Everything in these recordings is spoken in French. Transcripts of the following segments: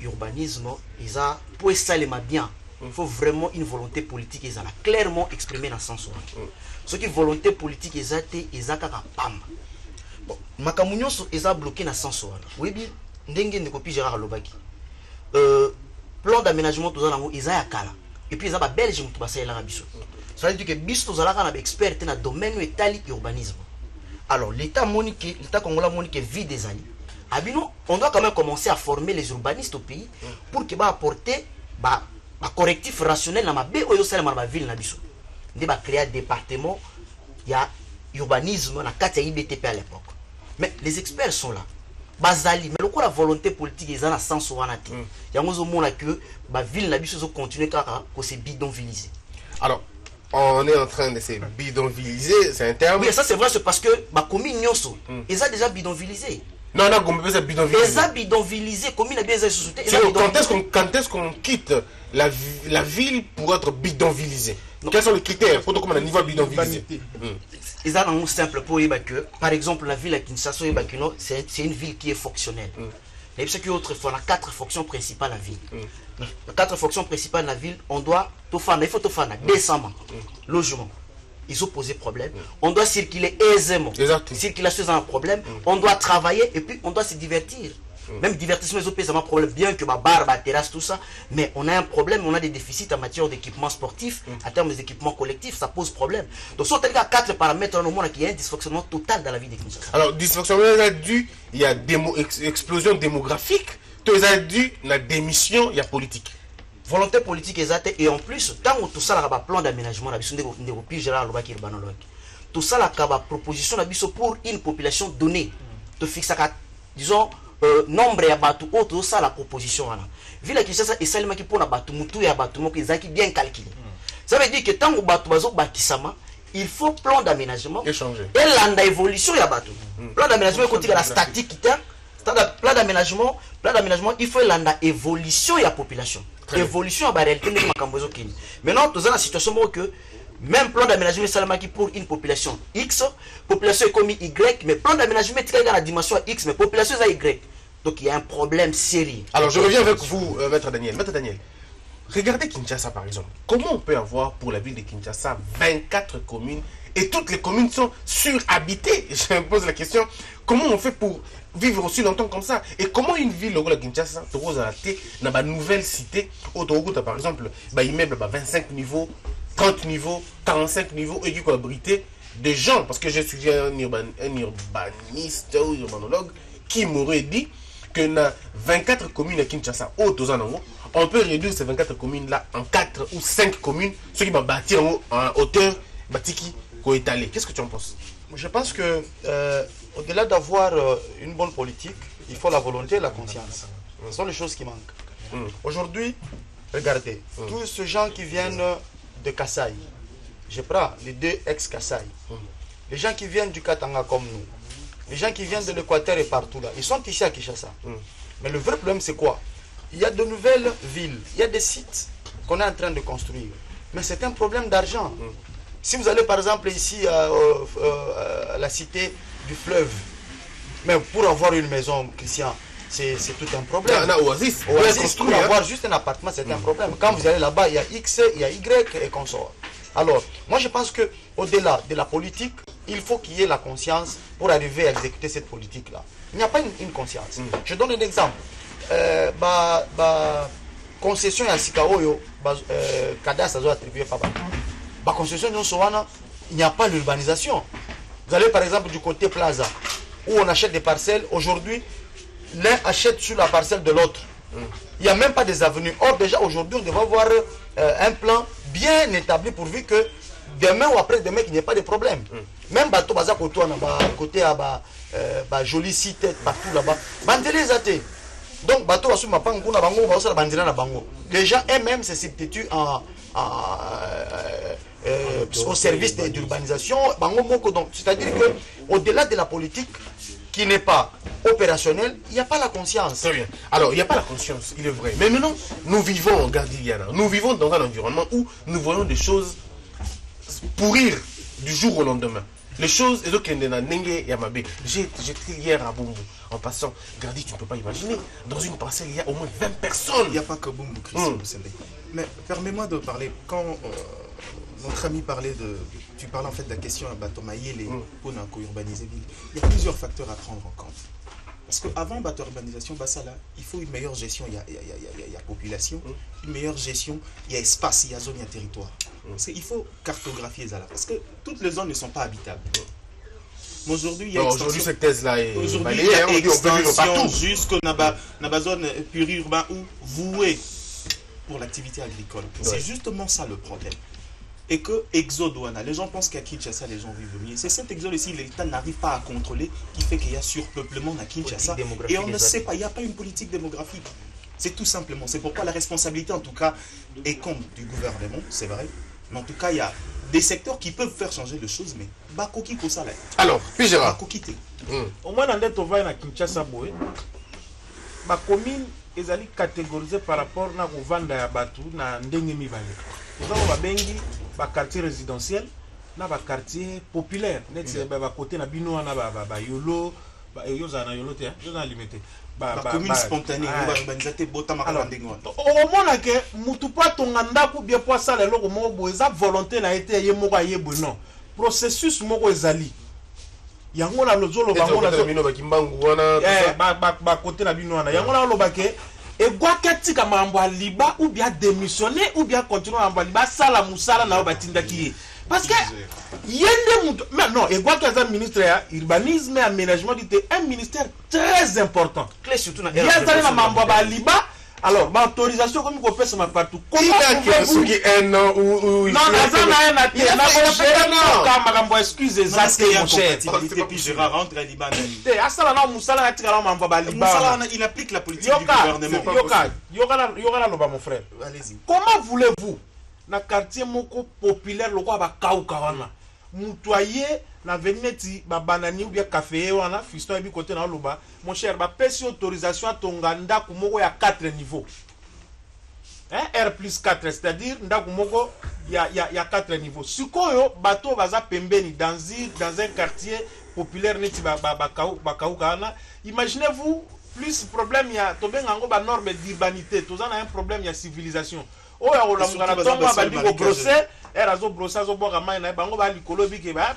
Urbanisme, pour ça les bien. Il faut vraiment une volonté politique et ça l'a clairement exprimé dans le sens. Ce qui volonté politique et ça pam. Bon, makamunyo est bloqué dans le sens. Oui bien, ndenge ne copie Gérard Lobaki. Plan d'aménagement tout ça ils a kala. Et puis ils a belge mutu basa la biso. Ça veut dire que biso tout ça là expert dans le domaine étali urbanisme. Alors l'État monique, l'État congolais monique vide des années. Abino, on doit quand même commencer à former les urbanistes au pays pour qu'ils apporter un correctif rationnel dans ma ville. On va créer un département, il y a urbanisme, il y a IBTP à l'époque. Mais les experts sont là. Bazali, mais la volonté politique est dans le sens où il y a un que la ville n'a pas continuer à se bidonvilliser. Alors, on est en train de se bidonvilliser, c'est un terme. Oui, ça c'est vrai, c'est parce que ma commune Nyonso, ils ont déjà bidonvillisé. Non, non, on peut pas bidonvilliser. Ils ont bidonvillisé, commune a bien société. Quand est-ce qu'on quitte la ville pour être bidonvillisé? Quels sont les critères pour qu'on ait un niveau bidonvillisé? Ils ont un simple pour que, par exemple, la ville à Kinshasa, c'est une ville qui est fonctionnelle. Et ce qui est autrefois, on a 4 fonctions principales à la ville. Les 4 fonctions principales de la ville, on doit il faut tout faire décemment, logement. Ils ont posé problème. On doit circuler aisément. Circulation est un problème. On doit travailler et puis on doit se divertir. Même divertissement, ils ont un problème. Bien que ma barre, ma terrasse, tout ça. Mais on a un problème. On a des déficits en matière d'équipement sportif. En termes d'équipement collectif, ça pose problème. Donc, si on a 4 paramètres dans le monde, il y a un dysfonctionnement total dans la vie des Kinshasa. Alors, dysfonctionnement dû, il y a explosion démographique. Tout ça dû, la démission, il y a politique. Volonté politique exacte et en plus, tant que tout ça, il y a un plan d'aménagement, tout ça, il y a une proposition pour une population donnée. De fixer, disons, nombre de bateaux, tout ça, la proposition. Ville qui ça, et seulement qui pour la bateau, moutou et bateau, qui est bien calculé. Ça veut dire que tant que bateau bâtissement, il faut plan d'aménagement. Échanger. Et l'anda évolution, il y a bateau. Plan d'aménagement, côté de la statique, plan d'aménagement, il faut l'anda évolution et la population. Évolution à la réalité de Makambozo Kini. Maintenant, nous avons la situation que même plan d'aménagement seulement qui pour une population X, population est comme Y, mais plan d'aménagement est dans la dimension X, mais population est Y. Donc il y a un problème sérieux. Alors je reviens avec vous, Maître Daniel. Maître Daniel, regardez Kinshasa par exemple. Comment on peut avoir pour la ville de Kinshasa 24 communes et toutes les communes sont surhabitées? Je me pose la question, comment on fait pour vivre aussi longtemps comme ça? Et comment une ville, la Kinshasa, dans une nouvelle cité, par exemple, immeuble 25 niveaux, 30 niveaux, 45 niveaux, et qui peut abriter des gens? Parce que je suis un urbaniste ou urbanologue qui m'aurait dit que dans 24 communes à Kinshasa, on peut réduire ces 24 communes-là en 4 ou 5 communes, ce qui va bâtir en hauteur, bâtiki, étalé. Qu'est-ce que tu en penses? Je pense que au-delà d'avoir une bonne politique, il faut la volonté et la conscience. Ce sont les choses qui manquent. Aujourd'hui, regardez, tous ces gens qui viennent de Kasaï, je prends les 2 ex-Kasaï, les gens qui viennent du Katanga comme nous, les gens qui viennent de l'Équateur et partout là, ils sont ici à Kinshasa. Mais le vrai problème c'est quoi? Il y a de nouvelles villes, il y a des sites qu'on est en train de construire. Mais c'est un problème d'argent. Si vous allez par exemple ici à la cité du fleuve, mais pour avoir une maison, Christian, c'est tout un problème. Il y a Oasis. Pour avoir juste un appartement, c'est un problème. Quand vous allez là-bas, il y a X, il y a Y et consort. Alors, moi je pense qu'au-delà de la politique, il faut qu'il y ait la conscience pour arriver à exécuter cette politique-là. Il n'y a pas une conscience. Je donne un exemple. Concession à Sikaoyo, cadastre doit attribuer par la concession de Sowana, il n'y a pas l'urbanisation. Vous allez par exemple du côté Plaza, où on achète des parcelles. Aujourd'hui, l'un achète sur la parcelle de l'autre. Il n'y a même pas des avenues. Or, déjà aujourd'hui, on devrait avoir un plan bien établi pourvu que demain ou après-demain, qu'il n'y ait pas de problème. Même bateau, côté à joli site partout là-bas. Donc, bateau, les gens eux-mêmes se substituent au service d'urbanisation. C'est-à-dire qu'au-delà de la politique qui n'est pas opérationnelle, il n'y a pas la conscience. Très bien. Alors, il n'y a pas la conscience, il est vrai. Mais maintenant, nous vivons en Gardiliana. Nous vivons dans un environnement où nous voyons des choses pourrir du jour au lendemain. Les choses, et donc, j'ai été hier à Bumbu, en passant, Gardi, tu ne peux pas imaginer, dans une parcelle, il y a au moins 20 personnes. Il n'y a pas que Bumbu, Christian, mais permets-moi de parler, quand notre ami parlait de... Tu parles en fait de la question à Batomaïele pour urbaniser ville. Il y a plusieurs facteurs à prendre en compte. Parce qu'avant urbanisation, il faut une meilleure gestion, il y a population, une meilleure gestion, il y a espace, il y a zone, il y a territoire. Il faut cartographier les zones, parce que toutes les zones ne sont pas habitables. Mais aujourd'hui, il y a aujourd'hui, cette thèse-là est aujourd'hui, il y a extension jusqu'à la zone périurbaine ou vouée pour l'activité agricole. C'est justement ça le problème. Et que exode, les gens pensent qu'à Kinshasa, les gens vivent mieux. C'est cet exode ici, l'État n'arrive pas à contrôler, qui fait qu'il y a surpeuplement à Kinshasa. Et on ne sait pas, il n'y a pas une politique démographique. C'est tout simplement. C'est pourquoi la responsabilité, en tout cas, est comme du gouvernement, c'est vrai. Mais en tout cas, il y a des secteurs qui peuvent faire changer les choses, mais Bakoki Kosa là. Alors, puis Gérard. Bakoki te. Au moins, dans notre voie à Kinshasa, ma commune est catégorisée par rapport à Vanda ya Batu, na Ndengemi Valley. Nous avons bengi ba quartier résidentiel, na ba quartier populaire. Net ba côté na bino na ba yolo, ba yoza na yolo te, yoza limité. Ba commune spontanée, ba urbanisate bota makala ndengo. Au moins que mutu pa tonganda ku bien po sala loko mo bo eza volonté na été ye moko ayebo non. Processus moko ezali. Yango na lozolo bango na bino ba kimbangu wana ba côté na bino wana. Yango na loba ke et quoi qu'est-ce mambo liba ou bien démissionner ou bien continuer à liba sala musala na batinda qui parce que yende mais non et quoi qu'est-ce ministre urbanisme et aménagement dit un ministère très important clé surtout na mambo liba alors ma autorisation comme qu'on fait ça partout comment pouvez-vous un an ou non na excuse mon cher il applique la politique du gouvernement. Yoka mon frère. Allez-y. Comment voulez-vous na quartier moko populaire loko ba kauka wana mutoyer na veneti ba banani ou bien café wana fiston bi côté na loba mon cher ba pesi autorisation tonga ndaku moko ya 4 niveaux. R plus 4, c'est-à-dire ndaku moko il y a 4 niveaux. Sikoyo bato baza pembeni dans un quartier populaire neti ba kauka wana. Imaginez-vous plus problème il y a tobengango ba norme d'urbanité, tous on a un problème il y a civilisation. Oh ya ola mungana tonga ba liko brosser era zo brosser zo boka mai na bango ba likolo bike ba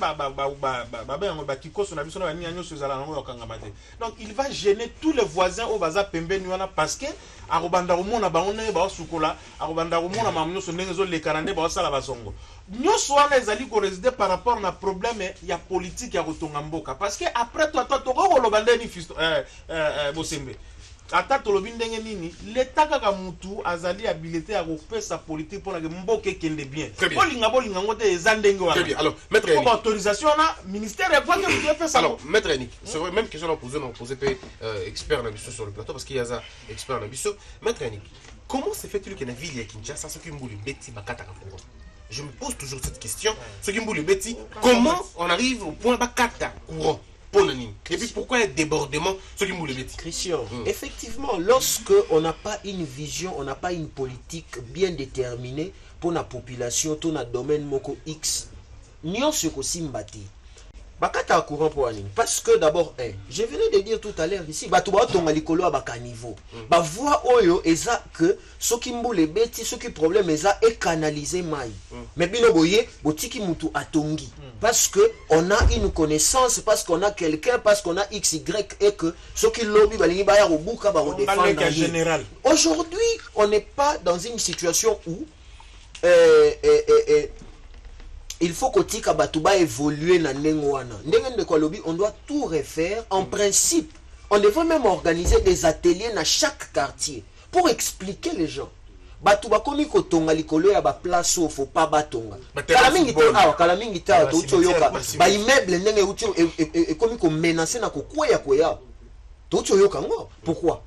yango ba kikoso na biso na ni anyo sozala nango yokanga mate. Donc il va gêner tous les voisins au baza pembeni wana parce que arobanda romona bango ne ba sukola arobanda romona mamnyo so ndenge zo le karande ba sala basongo. Nyoso wana ezali ko résider par rapport na problème ya politique ya kotonga mboka parce que après toi to kolobanda ni fisto bosembe ata tolobi ndenge nini l'État kaka mutu azali habilité à refaire sa politique pour que mboke kende bien bolinga ngote eza ndenge wana. Alors maître pour autorisation na ministère ya quoi que vous fait ça. Alors maître Nick, c'est vrai même question à poser expert na biso sur le plateau parce qu'il y a ça expert na biso. Maître Nick, comment se fait-il que na ville ya Kinshasa ce qui mbuli beti bakata ka fongo? Je me pose toujours cette question, ce qui mbuli beti comment on arrive au point bakata courant? Et puis pourquoi il y a débordement ce qui le métier? Christian, effectivement, lorsque on n'a pas une vision, on n'a pas une politique bien déterminée pour la population, tout le domaine moko X, nous sommes aussi mbati. Bakata courant pour Anine. Parce que d'abord, je venais de dire tout à l'heure ici, Batouba tonga likolo à baka niveau. Ba voix oyo eza que ce qui mboule beti, ce qui problème eza est canalisé mai. Mais bino boye, botiki mutu atongi. Parce que on a une connaissance, parce qu'on a quelqu'un, parce qu'on a XY et que ce qui lobby balingi baya robuka ba redéfendre général. Aujourd'hui, on n'est pas dans une situation où il faut que tika batuba évoluer na nengwana. Ndenge de quoi lobby, on doit tout refaire. En principe, on devrait même organiser des ateliers dans chaque quartier pour expliquer les gens. Batuba komi ko tonga likolo ya ba place au faut pas batonga. Kala mingi ta to yoka ba immeuble ndenge uti e komi ko menacer na ko kwea. To yoka ngo. Pourquoi?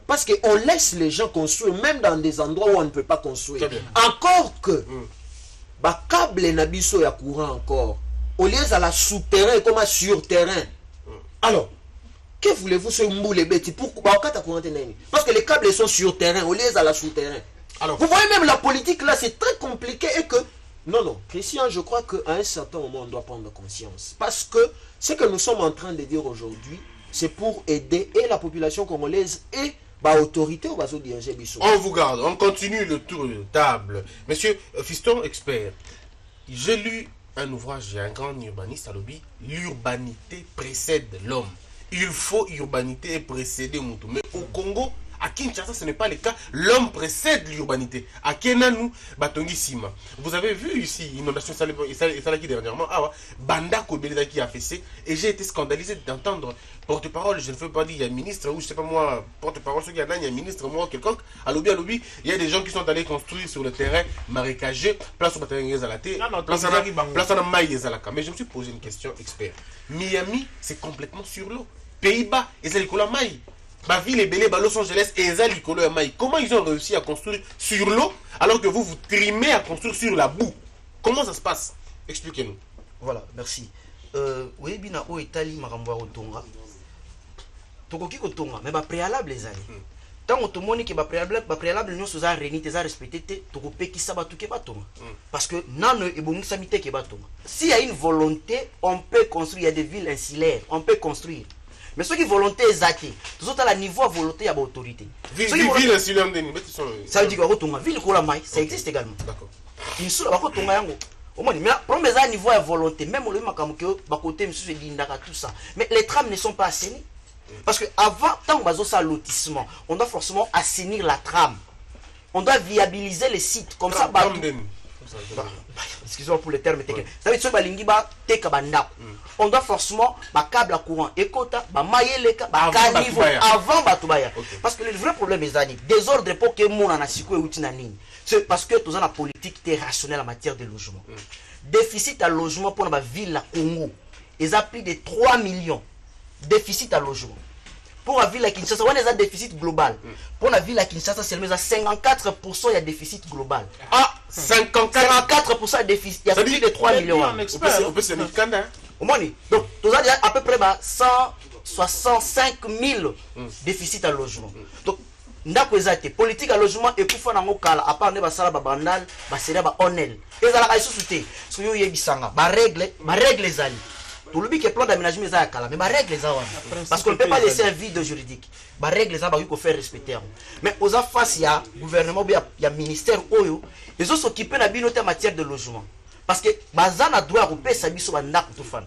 Parce que on laisse les gens construire même dans des endroits où on ne peut pas construire. Encore que ba câble na biso ya courant encore au lieu à la souterrain comme sur terrain. Alors que voulez-vous ce mboule beti pourquoi parce que les câbles sont sur terrain au lieu à la souterrain. Alors vous voyez même la politique là c'est très compliqué et que Non, non, Christian, je crois qu'à un certain moment, on doit prendre conscience. Parce que ce que nous sommes en train de dire aujourd'hui, c'est pour aider et la population congolaise et l'autorité au bateau diriger Bissot. On vous garde, on continue le tour de table. Monsieur Fiston, expert, j'ai lu un ouvrage, j'ai un grand urbaniste à lobby, l'urbanité précède l'homme. Il faut urbanité précéder Moutou. Mais au Congo, à Kinshasa, ce n'est pas le cas. L'homme précède l'urbanité. À Kenanu, Batongi Sima. Vous avez vu ici, inondation Salaki dernièrement, Banda Kobelida qui a fait ça. Et j'ai été scandalisé d'entendre porte-parole, je ne veux pas dire, il y a un ministre, ou je ne sais pas moi, porte-parole, il y a un ministre, moi, quelconque. À lobby, il y a des gens qui sont allés construire sur le terrain marécageux, place au bataillon Zalaté, place à Maï Zalaka. Mais je me suis posé une question, expert. Miami, c'est complètement sur l'eau. Pays-Bas, et c'est l'école Maï. Ma ville est belée, Los Angeles et l'école Maï. Comment ils ont réussi à construire sur l'eau alors que vous trimez à construire sur la boue? Comment ça se passe? Expliquez-nous. Voilà, merci. Oui, bina o Italie marambo otonga. Tokoki kotonga, mais ba préalable les années. Tant on te montre que ba préalable nous sommes réunis, les respectés, tokopeki sabatu ke batonga. Parce que nano ebongi samite ke batonga. S'il y a une volonté, on peut construire. Il y a des villes insulaires, on peut construire. Mais ceux qui volonté exacte, tous autres à la niveau de volonté à l'autorité. Ville insulaire, ça veut dire que ville Kolamai, ça existe également. D'accord. Une seule bakotonga yango. Au moins, mais problème à niveau de volonté, même le makamuke, bakoté monsieur Dindaka tout ça. Mais les trames ne sont pas assainies. Parce que avant, tant que bazo ça lotissement, on doit forcément assainir la trame. On doit viabiliser les sites comme ça. Excusez-moi pour les termes techniques. Ça veut dire que on doit forcément câble à courant et quota, maïeleka, caniveau avant Batubaya. Parce que le vrai problème est que désordre pour que mon anasiko et outinanine. C'est parce que tout ça la politique est rationnelle en matière de logement. Déficit à logement pour la ville la Congo, ils ont plus de 3 millions. Déficit à logement. Pour la ville à Kinshasa, on a un déficit global. Pour la ville à Kinshasa, c'est 54% il y a déficit global. Ah, 54% de déficit. Il y a plus de 3 millions. On peut se mettre Kanda. Donc, tout ça, il y a à peu près 165 000 déficits à logement. Donc, ndako ezate politique à logement et pour faire nango kala à part ne basala ba bandal ba seria ba onel ezala ka isusuté so yo yebisanga ba règle ezali tout le que plan d'aménagement ezala kala mais ba règle ezala parce qu'on ne peut pas laisser un vide juridique ba règle ezala ba ko faire respecter mais aux face ya gouvernement il y a ministère oyo ils ont s'occuper na binote en matière de logement parce que bazana droit ko pesa biso ba ndako to fana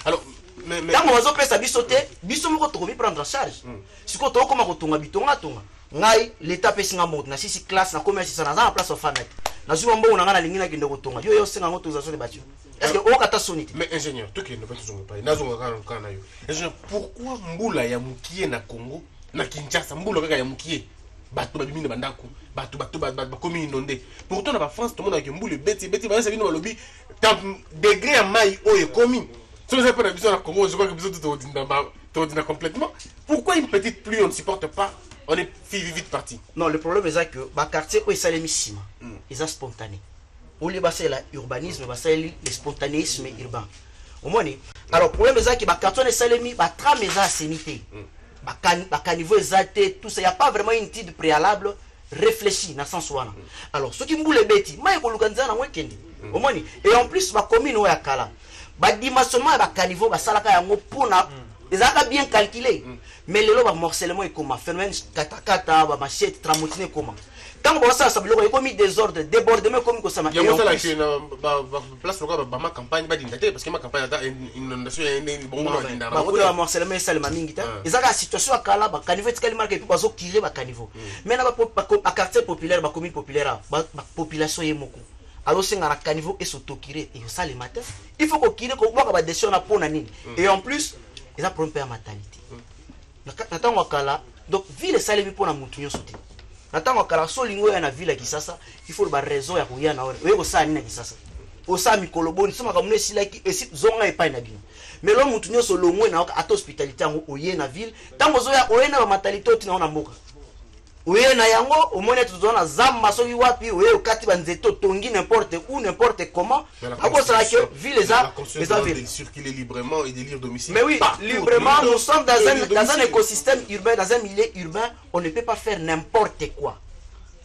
alors mais quand on va pesa biso te biso moko to prendre en charge siko to koma ko tonga bitonga tonga ngai l'état pesinga mot na sisi classe na commerce ça na place of fanat na zuma mbongo na ngana lingina kinde kotonga yo senga ngoto za sone bâtiment est-ce que o kata sonite mais ingénieur tout qui ne peut pas nazo ngana yo ingénieur pourquoi mbula ya mukie na Congo na Kinshasa mbula kaka ya mukie bato babimi na bandako bato komi inondé pourtant na ba France tout le monde a mbula beti ba ça bino balobi degré à mai o e komi si vous avez pas l'habitude à Congo je crois que vous êtes complètement pourquoi une petite pluie on ne supporte pas. On est vite parti. Non, le problème est que le quartier où il s'est émissima, il est spontané. Au lieu de l'urbanisme, il le spontanéisme urbain. Au moins, alors le problème est que le quartier où il s'est émis, la trame est assainité. Le caniveau est tout ça. Il n'y a pas vraiment une étude préalable réfléchie dans le sens où. Alors, ce qui me boule bêtis, moi, je vais vous week-end. Au moins, et en plus, la commune où il y a Kala, le dimensionnement de caniveau, ils ont bien calculé. Mais le morcellement est comment? Phénomène katakata, machette, tramotine comment? Tant que ça, ça veut dire qu'il y a mis désordre, débordement comme ça. Il y a un place pour ma campagne, parce que ma campagne a une inondation et une bombe. Il y a un morcellement et ça, le maming. Ils ont la situation à Kala, le caniveau est calme et puis ils ont tiré le caniveau. Mais dans le quartier populaire, la commune populaire, la population est beaucoup. Alors, c'est un caniveau et s'autokiré. Et ça, le matin, il faut qu'on kire, qu'on voit des choses à pour nanine. Et en plus, ils ont problème à maternité. Nathan wakala donc ville salemi pour la moutonyo sauté. Nathan wakala solingo ya na ville kisasa il faut ba raison ya kuya na wewe wewe sa nina kisasa. Osa mikoloboni soma kamune silaki esi zonga epai na bino. Mais lo moutonyo so longwe na ata hospitalité ngo oye na ville tango zoya oye na maternité otina na mboka. Oye na yango omone tuzona zamba soki wapi oye okati banzeto tongi n'importe où n'importe comment. Ako ça que ville les a ville circuler librement et délire domicile. Mais oui, librement nous sommes dans un écosystème urbain, dans un milieu urbain, on ne peut pas faire n'importe quoi.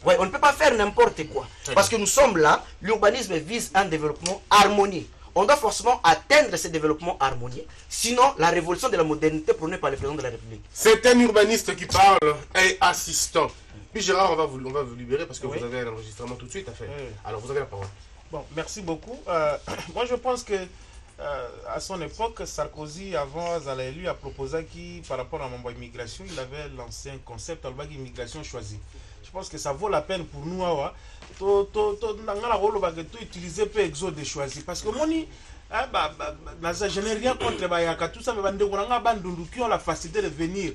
Ouais, on ne peut pas faire n'importe quoi. Parce que nous sommes là, l'urbanisme vise un développement harmonieux. On doit forcément atteindre ce développement harmonieux. Sinon, la révolution de la modernité prônée par le président de la République. C'est un urbaniste qui parle et assistant. Puis Gérard, on va vous libérer parce que vous avez un enregistrement tout de suite à faire. Alors, vous avez la parole. Bon, merci beaucoup. Moi, je pense que à son époque, Sarkozy, avant Zalaélu, a proposé qui, par rapport à l'immigration, il avait lancé un concept, l'immigration choisie. Je pense que ça vaut la peine pour nous, utiliser peu exode choisi. Parce que moi, je n'ai rien contre Bayaka, tout ça, mais qui ont la facilité de venir.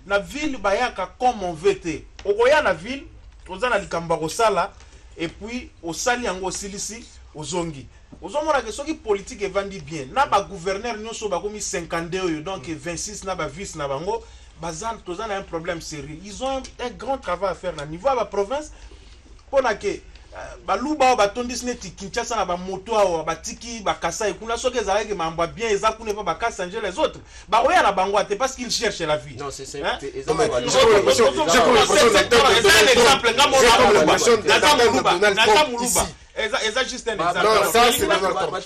La ville Bayaka comme on veut. La ville, on a Likambagosala, et puis au Sali Ango Silisi, au Zongi. Aux hommes qui politique et vendit bien. Na ba gouverneur nous sommes comme 52 donc 26 na ba vice na bango. Bazan tozan a un problème sérieux. Ils ont un grand travail à faire na niveau à la province. Pour que baluba ba tondis neti Kinshasa na ba moto ba tiki ba Kasai kuna soke ezala ke mamba bien eza kuna pas ba Kasanje les autres. Ba oya na bango te parce qu'ils cherchent la vie. Non, c'est un exemple Eza juste un exemple. Non, ça c'est Donald Trump.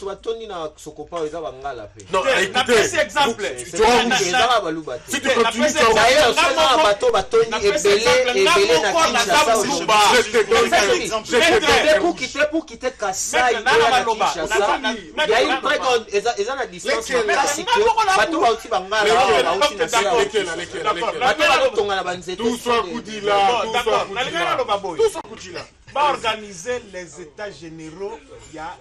Non, écoutez, c'est exemple. Si tu continues, pour quitter Kassai, il y a une très grande distance. Tout soit Koudila, tout soit Koudila. Va organiser les états généraux, il y a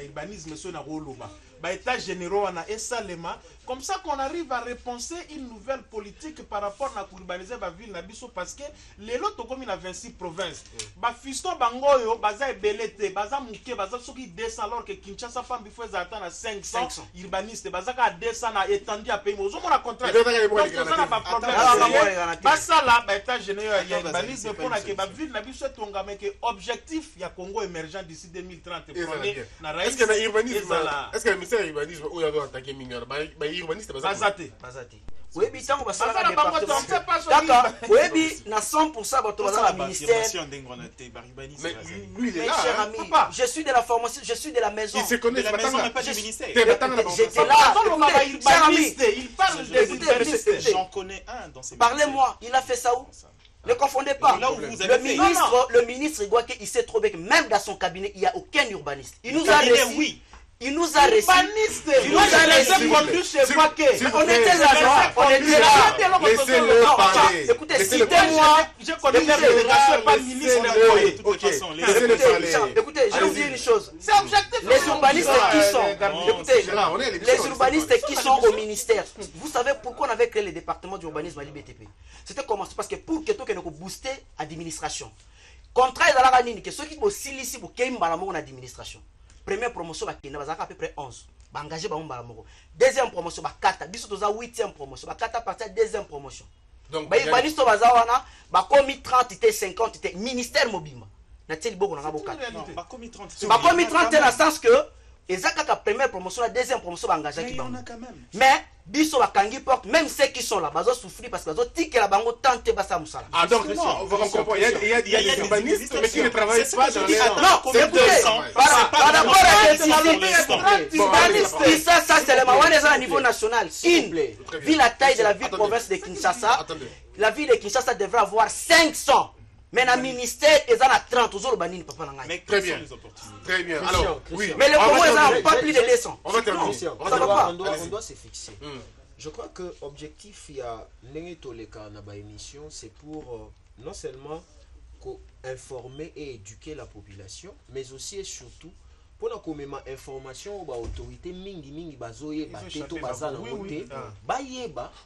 urbanisme sur la Roloba. États généraux, on a Essalema. Comme ça qu'on arrive à repenser une nouvelle politique par rapport à urbaniser la ville Nabiso parce que les lots comme il a 26 provinces. Fiston Bangoyo, Baza Belete, Baza Mouké, Baza Soki descend alors que Kinshasa femme il faut attendre à 500 urbanistes. Baza ka descend à étendu à pays. Aux hommes on a contrat. Donc on a pas problème. Basa là, état général il y a urbanisme pour que la ville Nabiso tonga mais que objectif il y a Congo émergent d'ici 2030. Est-ce que l'urbanisme, est-ce que le ministère de l'urbanisme où il y avait attaqué mineur, urbaniste Bazate. Oui, mais tant que ça va d'accord. Oui, mais na 100% bato bazala ministère. Mais lui il est là. Cher ami, je suis de la formation, je suis de la maison. Il se connaît la maison, mais pas du ministère. J'étais là. Cher ami, il parle des urbanistes. J'en connais un dans ces. Parlez-moi, il a fait ça où? Ne confondez pas. Le ministre Igouake, il sait trop bien que même dans son cabinet, il n'y a aucun urbaniste. Il nous a réussi. Il nous a réussi. Il nous a laissé conduire chez Faké. On était là, on était là. Laissez-le parler. Écoutez, citez-moi. Je connais la délégation, pas le ministre. Écoutez, je vais vous dire une chose. C'est objectif. Les urbanistes qui sont, écoutez, les urbanistes qui sont au ministère, vous savez pourquoi on avait créé le département d'urbanisme à l'IBTP? C'était comment? C'est parce que pour que tout le monde booster l'administration. Contraire à la ranine, que ceux qui aussi ici pour qu'il y ait une administration. Première promotion, il y a à peu près 11. Engagé par deuxième promotion, 4. Bisous, 8e promotion. 4 à partir de deuxième promotion. Donc, il y a 30, 50, ministère mobile. Il y a 30 dans le sens que les première promotion, la deuxième promotion, engagé. Mais, biso bakangi porte, même ceux qui sont là, ils souffrent parce que ils ont dit que la bango tente de passer à Moussala. Ah, donc, on comprend. Il y a des urbanistes, mais qui ne travaillent pas dans les. Non, écoutez, par rapport à ça, c'est le Mawanese à niveau national. Vu la taille de la ville-province de Kinshasa, la ville de Kinshasa devrait avoir 500. Mais dans le ministère, ils en ont 30. Aux urbanistes, papa. Très bien. Très bien. Alors, oui. Mais le Congo, ils n'ont pas plus de 200. On va terminer. On doit se fixer. Je crois que l'objectif, il y a émission, c'est pour non seulement informer et éduquer la population, mais aussi et surtout pour la information aux autorités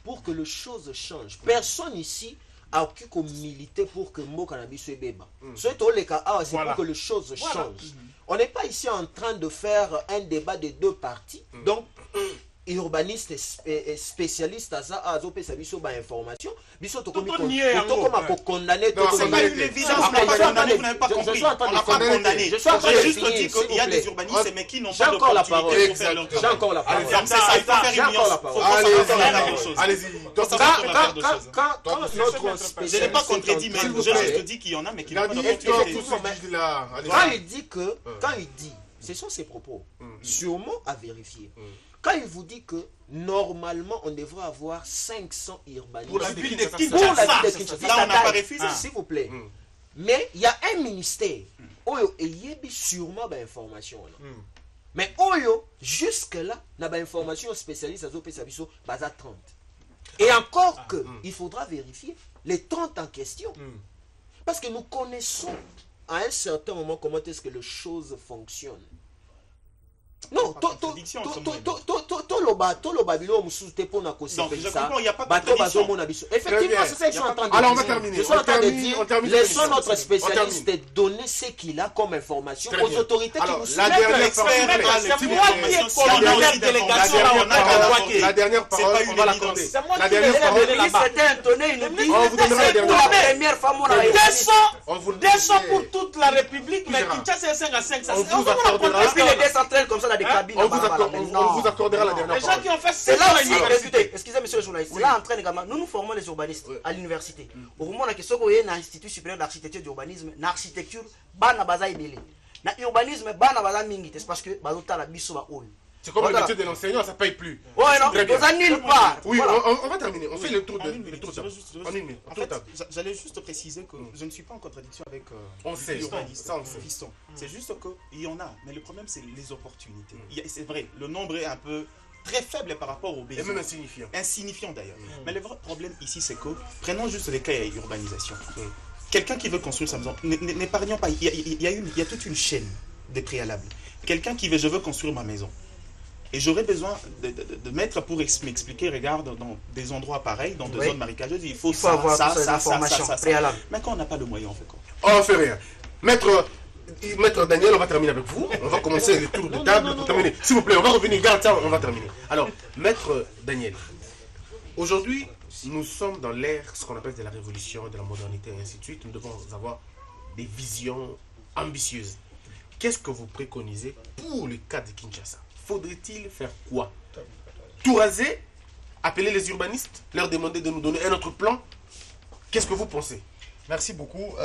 pour que les choses changent. Personne ici a aucun milité pour que le cannabis soit béba. C'est pour que les choses changent. On n'est pas ici en train de faire un débat de deux parties. Donc, urbaniste spécialiste à ça azopesa biso ba information biso to comme condamner c'est pas une évidence, vous n'avez pas compris. On n'a pas condamné. J'ai juste dit qu'il y a des urbanistes mais qui n'ont pas d'opportunité pour faire leur travail. J'ai encore la parole. Comme ça, il faut faire une nuance. Allez-y. Je n'ai pas contredit, mais j'ai juste dit qu'il y en a mais qui n'ont pas d'opportunité. Quand il dit, ce sont ses propos, sûrement à vérifier. Quand il vous dit que normalement on devrait avoir 500 urbanistes pour la ville de Kinshasa, là on n'a pas refusé, s'il vous plaît. Mais il y a un ministère oyo eyebi sûrement ba information là. Mais oyo jusque là na ba information spécialiste azopesa biso baza 30. Et encore que il faudra vérifier les 30 en question. Parce que nous connaissons à un certain moment comment est-ce que les choses fonctionnent. Non, effectivement, c'est ça qu'ils sont en train de dire. Alors, on va terminer. Je suis en train de dire, laissons notre spécialiste donner ce qu'il a comme information aux autorités qui nous suivent. C'est moi qui ai coordonné la délégation là, on a la dernière parole, on va l'accorder. C'est moi La qui ai dernière parole, on vous donnera la dernière fois. 200 pour toute la République, mais Kinshasa est 5 à 5. On vous accordera. Et puis les décentrales comme ça dans des cabines. On vous accordera la dernière Les gens parole. qui ont fait C'est ça, là aussi, excusez monsieur le journaliste, c'est là en train de nous formons les urbanistes à l'université. Au moment où on a un institut supérieur d'architecture et d'urbanisme, l'architecture, bana baza ibele. Na urbanisme, bana baza mingi, c'est parce que bazota la biso ba oyo. C'est comme le métier de l'enseignant, ça ne paye plus. Ouais, non, Très bien. dans nulle part. Oui, on va terminer. On fait le tour de table. En une minute. En fait, j'allais juste préciser que je ne suis pas en contradiction avec On sait, l'urbaniste. ça on sait. Fiston. C'est juste qu'il y en a, mais le problème c'est les opportunités. C'est vrai, le nombre est un peu très faible par rapport aux Et besoins. même insignifiant. Insignifiant d'ailleurs. Mais le vrai problème ici c'est que, prenons juste les cas d'urbanisation. Quelqu'un qui veut construire sa maison, n'épargnons pas, il y a toute une chaîne de préalables. Quelqu'un qui veut, je veux construire ma maison. Et j'aurais besoin de mettre pour m'expliquer, regarde, dans des endroits pareils, dans des zones marécageuses, il faut avoir ces informations préalables. Mais quand on n'a pas le moyen, on fait quoi? On ne fait rien. Maître Daniel, on va terminer avec vous. On va commencer le tour de table pour terminer. S'il vous plaît, on va revenir. Garde ça, on va terminer. Alors, Maître Daniel, aujourd'hui, nous sommes dans l'ère, ce qu'on appelle de la révolution, de la modernité et ainsi de suite. Nous devons avoir des visions ambitieuses. Qu'est-ce que vous préconisez pour le cas de Kinshasa? Faudrait-il faire quoi? Tout raser? Appeler les urbanistes? Leur demander de nous donner un autre plan? Qu'est-ce que vous pensez? Merci beaucoup.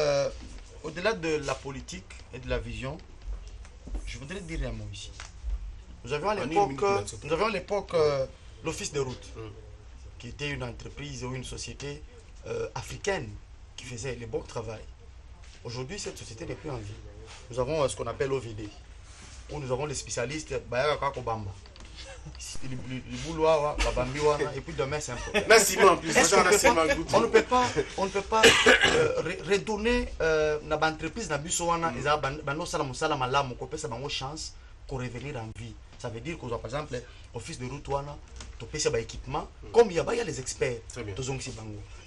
Au-delà de la politique et de la vision, je voudrais dire un mot ici. Nous avions à l'époque l'Office de route, qui était une entreprise ou une société africaine qui faisait le bon travail. Aujourd'hui, cette société n'est plus en vie. Nous avons ce qu'on appelle OVD, où nous avons les spécialistes, et puis demain c'est un peu. Merci, en plus. On ne peut pas redonner une entreprise chance pour revenir en vie. Ça veut dire que par exemple, office de route, équipement, comme il y a les experts.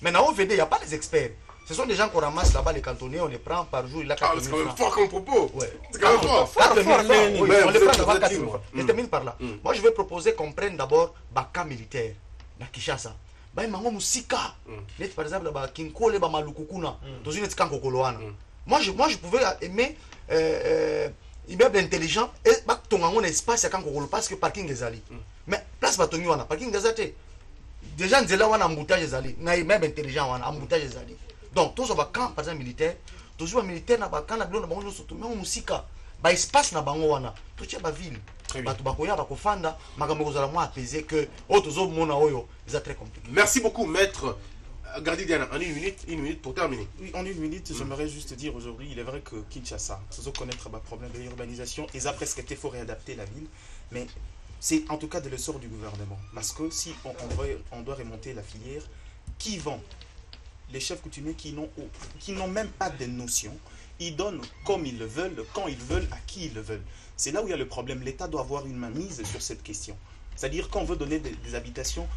Maintenant, au VD, il n'y a pas les experts. Ce sont des gens qu'on ramasse là-bas, les cantonniers, on les prend par jour, il a 4 000 francs. C'est quand même fort comme propos. Ouais. C'est quand même fort. 4 000 francs. On les prend là-bas 4 000 francs. Je Je termine par là. Moi, je vais proposer qu'on prenne d'abord Baka militaire, na Kinshasa. Musika. Par exemple, Kinkole, Malukukuna, dans une étiquette Kokoloana. Moi, je pouvais aimer immeuble intelligent et ton un espace à Kankokolo parce que parking est allé. Mais place Batongiwana, parking est allé. Déjà, nous avons un embouteillage des alliés. Nous avons même intelligent, un embouteillage des alliés. Donc, tous les camps, par exemple, militaires, tous les militaires, nous avons un camp, nous avons un musika. Ba espace na bango wana to tia ba ville ba to bakoya ba kofanda makambo kozala mo apaiser que otozo mona oyo c'est très compliqué. Merci beaucoup maître Gardidiana. En une minute pour terminer. Oui, en une minute, j'aimerais juste dire aujourd'hui, il est vrai que Kinshasa, sans connaître le problème de l'urbanisation, ils ont presque été faut réadapter la ville, mais c'est en tout cas de le sort du gouvernement. Parce que si on doit remonter la filière, qui vend? Les chefs coutumiers qui n'ont même pas de notion, ils donnent comme ils le veulent, quand ils veulent, à qui ils le veulent. C'est là où il y a le problème. L'État doit avoir une mainmise sur cette question. C'est-à-dire qu'on veut donner des habitations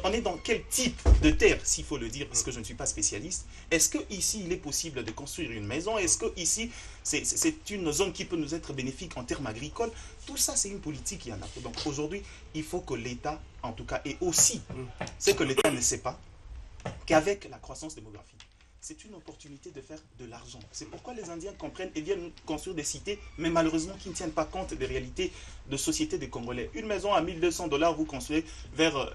on est dans quel type de terre, s'il faut le dire, parce que je ne suis pas spécialiste. Est-ce que ici il est possible de construire une maison? Est-ce que ici c'est une zone qui peut nous être bénéfique en termes agricoles? Tout ça, c'est une politique qui en a. Donc aujourd'hui, il faut que l'État, en tout cas, et aussi, c'est que l'État ne sait pas qu'avec la croissance démographique, c'est une opportunité de faire de l'argent. C'est pourquoi les Indiens comprennent et viennent construire des cités, mais malheureusement qui ne tiennent pas compte des réalités de société des Congolais. Une maison à $1200, vous construisez vers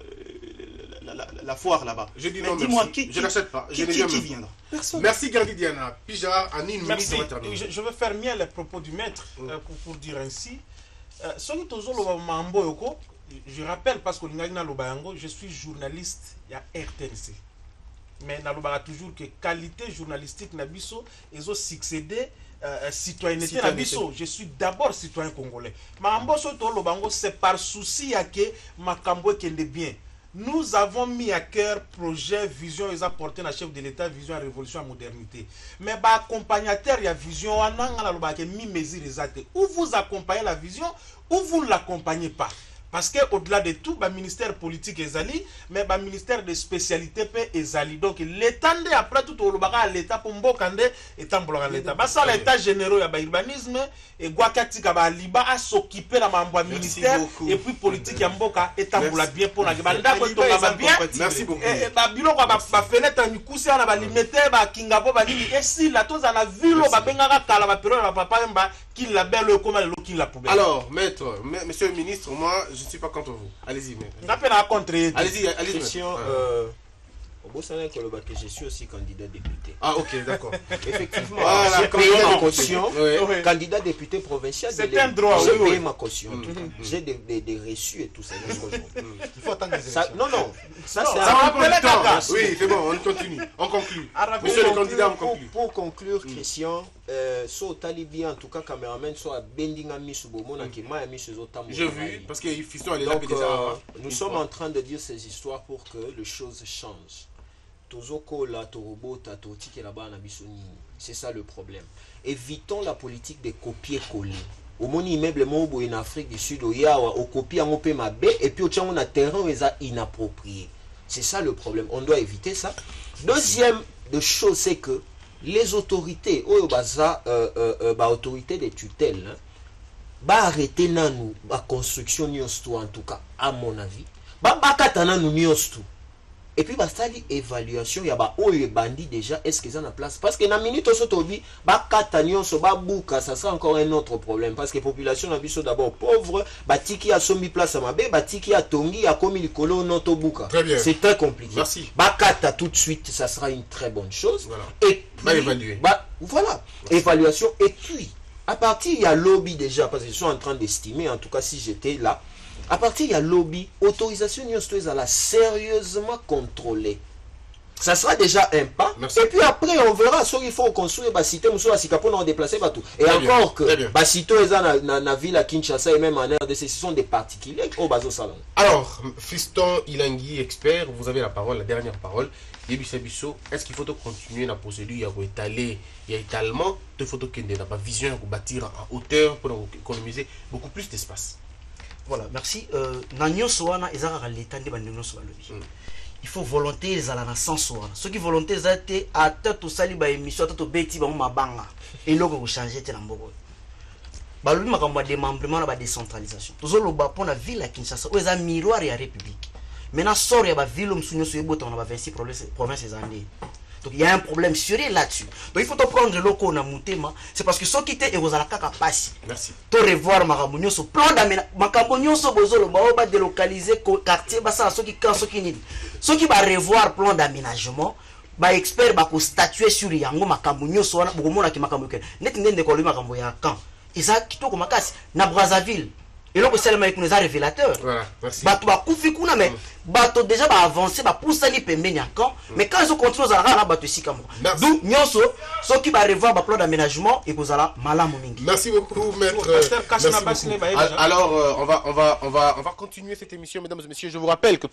la foire là-bas. Je dis mais non, dis-moi, merci. Je n'achète pas. Qui viendra? Personne. Merci Gardi Diana. Pija, en une minute, Merci. on va terminer. Je veux faire mieux les propos du maître pour dire ainsi. Soki tozoloba mambo yoko, je rappelle parce que je suis journaliste il y a RTNC. Mais nalobaka toujours que qualité journalistique nabiso ezo succéder citoyenneté nabiso. Je suis d'abord citoyen congolais. Mambo so to lobango c'est par souci ya ke makambo kende bien. Nous avons mis à cœur projet vision ils apporté na chef de l'état vision révolution à modernité. Mais ba accompagnateur ya vision ananga na lobaka mi mesure ezate. Ou vous accompagnez la vision ou vous ne l'accompagnez pas. Parce qu'au-delà de tout, le ministère politique est zali, mais le ministère de spécialité est zali. Donc l'État, après tout, l'État pour mbokande est en bloquant l'État. Ça, l'État généraux, il y a l'urbanisme, et Guakati Liba à s'occuper de mon ministère, et puis politique, il y a mboka, est en bloquant bien pour la banda, bien. Merci beaucoup. Et Babylon, la fenêtre, on a coussé, on a limité, Kingabo, et si la chose, on a vu, on a bengara, la période, on papa, qui l'a belle, comment le qui l'a poubelle. Alors, maître, monsieur le ministre, moi, je ne suis pas contre vous. Allez-y, maître. Allez-y, allez-y. Question, au Botswana, je suis aussi candidat député. Ah, ok, d'accord. Effectivement, Voilà, j'ai payé ma caution. Ouais. Candidat député provincial. C'est un droit. J'ai payé ma caution. J'ai des reçus et tout ça. Il faut attendre les élections. Non, non. Ça, c'est Ça va prendre du temps. Oui, c'est bon, on continue. On conclut. Monsieur le candidat, on conclut. Pour conclure, Christian, so talibi en tout cas cameraman soit bending ami subomona qui m'a mis sur autant. J'ai vu parce que Fiston elle est là donc déjà. Nous sommes en train de dire ces histoires pour que les choses changent. Tozoko la torobota totike là-bas na bisoni. C'est ça le problème. Évitons la politique de copier-coller. Au mon immeuble mobo en Afrique du Sud au yawa au copie en opé ma bé et puis au tchango na terrain est inapproprié. C'est ça le problème. On doit éviter ça. Deuxième chose c'est que les autorités, autorité de tutelle, bah arrêter nanou, bah construction nyonsto en tout cas, à mon avis, bah katana nou nyonsto. Et puis bah ça dit évaluation, ya bah les bandits déjà, est-ce qu'ils ont la place? Parce que na minute au sotobi, bah katana nyonsto, bah bouka, ça sera encore un autre problème. Parce que la population n'a biso d'abord pauvre, bah tiki a somi place à mabe, bah tiki a tongi, a commis le colo noto bouka. Très bien. C'est très compliqué. Merci. Bah kata tout de suite, ça sera une très bonne chose. Voilà. Et puis, bah évaluer. Bah voilà, évaluation. Et puis, à partir, il y a lobby déjà, parce que je suis en train d'estimer, en tout cas si j'étais là, à partir, il y a lobby, autorisation, à la sérieusement contrôlée. Ça sera déjà un pas. Merci. Et puis après, on verra. Soit il faut construire la cité, soit si on a déplacé tout. Et très encore bien, que la cité est dans la ville à Kinshasa et même en RDC, ce sont des particuliers au bateau salon. Alors, Fiston Ilangui, expert, vous avez la parole, la dernière parole. Bisso, est-ce qu'il faut continuer la procédure, il y a étalement de photos qui n'ont pas vision pour bâtir en hauteur pour économiser beaucoup plus d'espace? Voilà, merci. Il faut volonté les ala na sens wana. Ceux qui volonté zate ata to sali ba émission ata to beti ba mabanga et loko ko changer te na mboko. Ba lobi makambo démembrement na ba décentralisation. Tozo loba pour la ville à Kinshasa où eza miroir ya république. Maintenant sort ya ba ville msunyo so yebota na ba 26 provinces andé. Donc il y a un problème sérieux là-dessus. Donc il faut te prendre le locaux na mutema, c'est parce que ceux qui étaient ezala kaka passe. Merci. To revoir makambo so plan d'aménagement makambo nyonso bozolo ba délocaliser quartier ba ça ceux qui ni. Ceux qui va revoir plan d'aménagement, ba expert ba ko statuer sur yango makambo nyonso wana bokomona ki makambo ke. Net ndende ko le makambo ya kan. Eza kitoko makasi na Brazzaville. Et là, c'est le révélateur. Voilà, merci. Bato ba kufi kuna mais bato déjà ba avancer ba poussa ni pembeni encore mais quand ils ont continué à rara bato sika mo. D'où nyonso ceux qui va revoir ba plan d'aménagement et kozala malamu mingi. Merci beaucoup maître. Merci beaucoup. Alors on va continuer cette émission mesdames et messieurs, je vous rappelle que